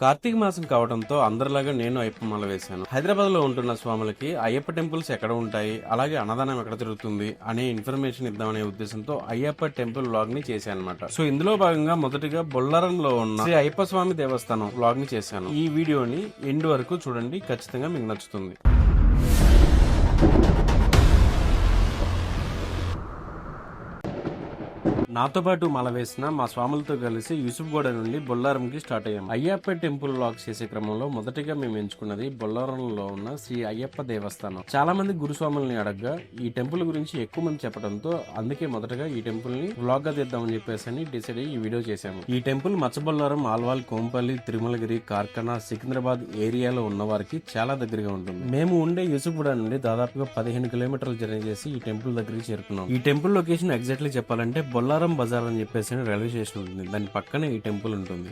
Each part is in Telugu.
కార్తీక మాసం కావడంతో అందరిలాగా నేను అయ్యప్ప మాల వేశాను. హైదరాబాద్ లో ఉంటున్న స్వాములకి అయ్యప్ప టెంపుల్స్ ఎక్కడ ఉంటాయి, అలాగే అన్నదానం ఎక్కడ జరుగుతుంది అనే ఇన్ఫర్మేషన్ ఇద్దామనే ఉద్దేశంతో అయ్యప్ప టెంపుల్ వ్లాగ్ ని చేశాను అనమాట. సో ఇందులో భాగంగా మొదటిగా బొల్లారంలో ఉన్న శ్రీ అయ్యప్ప స్వామి దేవస్థానం వ్లాగ్ ని చేశాను. ఈ వీడియోని ఎండ్ వరకు చూడండి, ఖచ్చితంగా మీకు నచ్చుతుంది. నాతో పాటు మాల వేసిన మా స్వాములతో కలిసి యూసుఫ్గూడ నుండి బొల్లారంకి స్టార్ట్ అయ్యాం. అయ్యప్ప టెంపుల్ వ్లాగ్ చేసే క్రమంలో మొదటిగా మేము ఎంచుకున్నది బొల్లారంలో ఉన్న శ్రీ అయ్యప్ప దేవస్థానం. చాలా మంది గురుస్వాముల్ని అడగగా ఈ టెంపుల్ గురించి ఎక్కువ మంది చెప్పడంతో అందుకే మొదటగా ఈ టెంపుల్ ని వ్లాగ్ గా తీద్దామని చెప్పేసి డిసైడ్ అయ్యి ఈ వీడియో చేశాము. ఈ టెంపుల్ మచ్చబొల్లారం, ఆల్వాల్, కోంపల్లి, తిరుమలగిరి, కార్ఖానా, సికింద్రాబాద్ ఏరియాలో ఉన్న వారికి చాలా దగ్గరగా ఉంటుంది. మేము ఉండే యూసుఫ్గూడ నుండి దాదాపుగా 15 కిలోమీటర్లు జర్నీ చేసి ఈ టెంపుల్ దగ్గరికి చేరుకున్నాం. ఈ టెంపుల్ లొకేషన్ ఎగ్జాక్ట్లీ చెప్పాలంటే బొల్లారం బజార్ అని చెప్పేసి రైల్వే స్టేషన్ ఉంటుంది. దాని పక్కనే ఈ టెంపుల్ ఉంటుంది.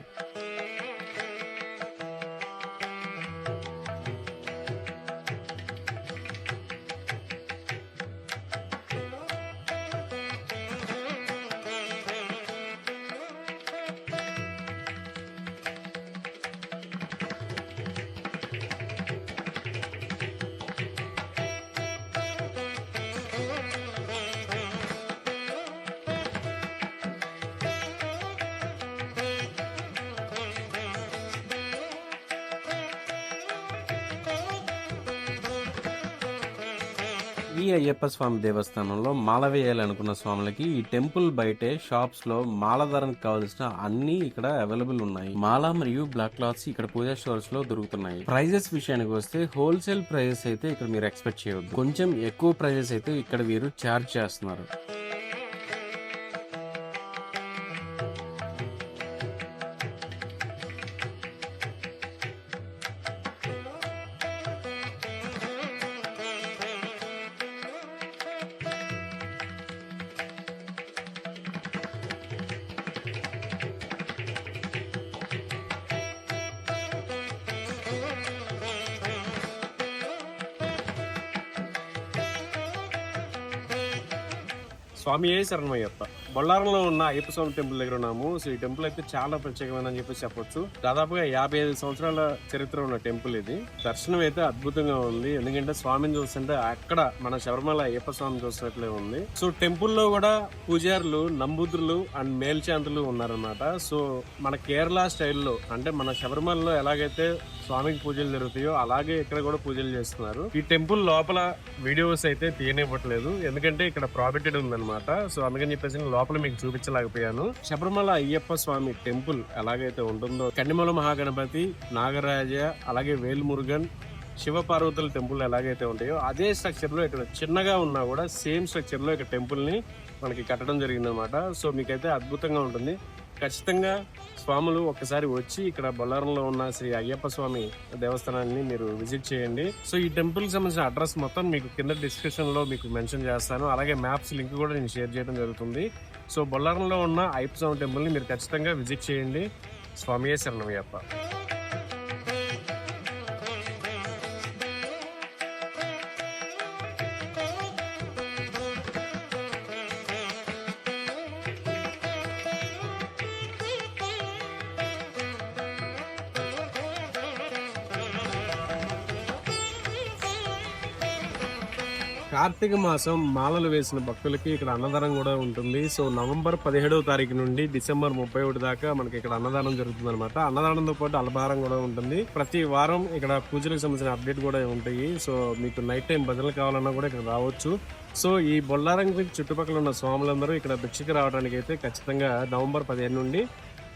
ఈ అయ్యప్ప స్వామి దేవస్థానంలో మాల వేయాలనుకున్న స్వాములకి ఈ టెంపుల్ బయటే షాప్స్ లో మాల ధరకు కావాల్సిన అన్ని ఇక్కడ అవైలబుల్ ఉన్నాయి. మాల మరియు బ్లాక్ క్లాత్స్ ఇక్కడ పూజా స్టోర్స్ లో దొరుకుతున్నాయి. ప్రైజెస్ విషయానికి వస్తే హోల్సేల్ ప్రైజెస్ అయితే ఇక్కడ మీరు ఎక్స్పెక్ట్ చేయవద్దు. కొంచెం ఎక్కువ ప్రైజెస్ అయితే ఇక్కడ వీరు చార్జ్ చేస్తున్నారు. స్వామి శరణమయ్యప్ప. బొల్లారంలో ఉన్న అయ్యప్ప స్వామి టెంపుల్ దగ్గర ఉన్నాము. సో ఈ టెంపుల్ అయితే చాలా ప్రత్యేకమైనని చెప్పి చెప్పొచ్చు. దాదాపుగా 55 సంవత్సరాల చరిత్ర ఉన్న టెంపుల్ ఇది. దర్శనం అయితే అద్భుతంగా ఉంది. ఎందుకంటే స్వామిని చూస్తుంటే అక్కడ మన శబరిమల అయ్యప్ప స్వామిని చూసినట్లే ఉంది. సో టెంపుల్ లో కూడా పూజారులు, నంబూద్రులు అండ్ మేల్చాంతులు ఉన్నారనమాట. సో మన కేరళ స్టైల్లో అంటే మన శబరిమలలో ఎలాగైతే స్వామికి పూజలు జరుగుతాయో అలాగే ఇక్కడ కూడా పూజలు చేస్తున్నారు. ఈ టెంపుల్ లోపల వీడియోస్ అయితే తీయనివ్వట్లేదు, ఎందుకంటే ఇక్కడ ప్రాఫిటెడ్ ఉందన్నమాట. సో అందుకని చెప్పేసి లోపల మీకు చూపించలేకపోయాను. శబరిమల అయ్యప్ప స్వామి టెంపుల్ ఎలాగైతే ఉంటుందో కన్నిమల మహాగణపతి, నాగరాజ, అలాగే వేల్మురుగన్, శివపార్వతుల టెంపుల్ ఎలాగైతే ఉంటాయో అదే స్ట్రక్చర్ లో ఇక్కడ చిన్నగా ఉన్నా కూడా సేమ్ స్ట్రక్చర్ లో ఇక్కడ టెంపుల్ ని మనకి కట్టడం జరిగింది అనమాట. సో మీకైతే అద్భుతంగా ఉంటుంది. ఖచ్చితంగా స్వాములు ఒక్కసారి వచ్చి ఇక్కడ బొల్లారంలో ఉన్న శ్రీ అయ్యప్ప స్వామి దేవస్థానాన్ని మీరు విజిట్ చేయండి. సో ఈ టెంపుల్ కి సంబంధించిన అడ్రస్ మొత్తం మీకు కింద డిస్క్రిప్షన్ లో మీకు మెన్షన్ చేస్తాను. అలాగే మ్యాప్స్ లింక్ కూడా నేను షేర్ చేయడం జరుగుతుంది. సో బొల్లారంలో ఉన్న అయ్యప్ప స్వామి టెంపుల్ ని మీరు ఖచ్చితంగా విజిట్ చేయండి. స్వామియే శరణమయ్యప్ప. కార్తీక మాసం మాలలు వేసిన భక్తులకి ఇక్కడ అన్నదానం కూడా ఉంటుంది. సో నవంబర్ 17వ తారీఖు నుండి డిసెంబర్ 31 దాకా మనకి ఇక్కడ అన్నదానం జరుగుతుంది అనమాట. అన్నదానంతో పాటు అల్పాహారం కూడా ఉంటుంది. ప్రతి వారం ఇక్కడ పూజలకు సంబంధించిన అప్డేట్ కూడా ఉంటాయి. సో మీకు నైట్ టైం భజనలు కావాలన్నా కూడా ఇక్కడ రావచ్చు. సో ఈ బొల్లారం చుట్టుపక్కల ఉన్న స్వాములందరూ ఇక్కడ భిక్షకి రావడానికి అయితే ఖచ్చితంగా నవంబర్ 15 నుండి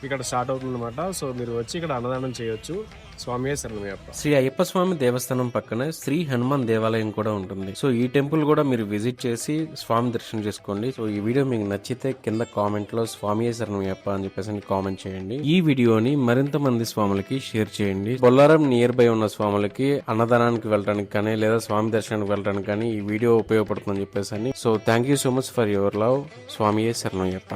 ఇక్కడ స్టార్ట్ అవుతుంది అనమాట. సో మీరు వచ్చి ఇక్కడ అన్నదానం చేయొచ్చు. స్వామియే శరణమయ్యప్ప. శ్రీ అయ్యప్ప స్వామి దేవస్థానం పక్కన శ్రీ హనుమాన్ దేవాలయం కూడా ఉంటుంది. సో ఈ టెంపుల్ కూడా మీరు విజిట్ చేసి స్వామి దర్శనం చేసుకోండి. సో ఈ వీడియో మీకు నచ్చితే కింద కామెంట్ లో స్వామియే శరణమయ్యప్ప అని చెప్పేసి కామెంట్ చేయండి. ఈ వీడియోని మరింత మంది స్వాములకి షేర్ చేయండి. బొల్లారం నియర్ బై ఉన్న స్వాములకి అన్నదానానికి వెళ్ళడానికి కానీ లేదా స్వామి దర్శనానికి వెళ్ళడానికి కానీ ఈ వీడియో ఉపయోగపడుతుందని చెప్పేసి. So thank you so much for your love. స్వామియే శరణమయ్యప్ప.